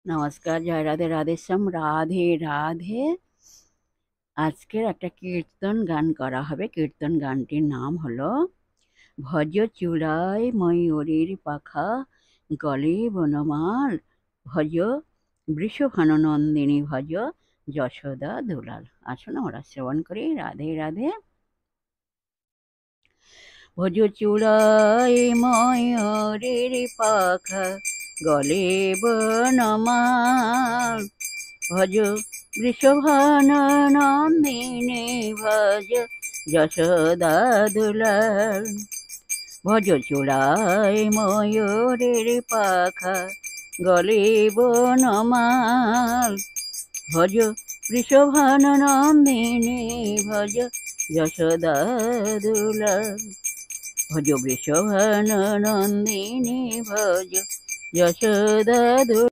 নমস্কার, জয় রাধে, রাধেশ্যাম, রাধে রাধে। আজকের একটা কীর্তন গান করা হবে। কীর্তন গানটির নাম হলো ভজ চূড়ায় ময়ূরীর পাখা, গলে বনমাল, ভজ বৃষভানুনন্দিনী, ভজ যশোদা দুলাল। আসুন আমরা শ্রবণ করি। রাধে রাধে। ভজ চূড়ায় ময়ূরীর পাখা, গলে বনমাল, ভজ বৃষভানুনন্দিনী, ভজ যশোদা দুলাল। ভজ চূড়ায় ময়ূরের পাখা, গলে বনমাল, ভজ বৃষভানুনন্দিনী, ভজ যশোদা দুলাল। ভজ বৃষভানুনন্দিনী, ভজ যশোদা দুলাল।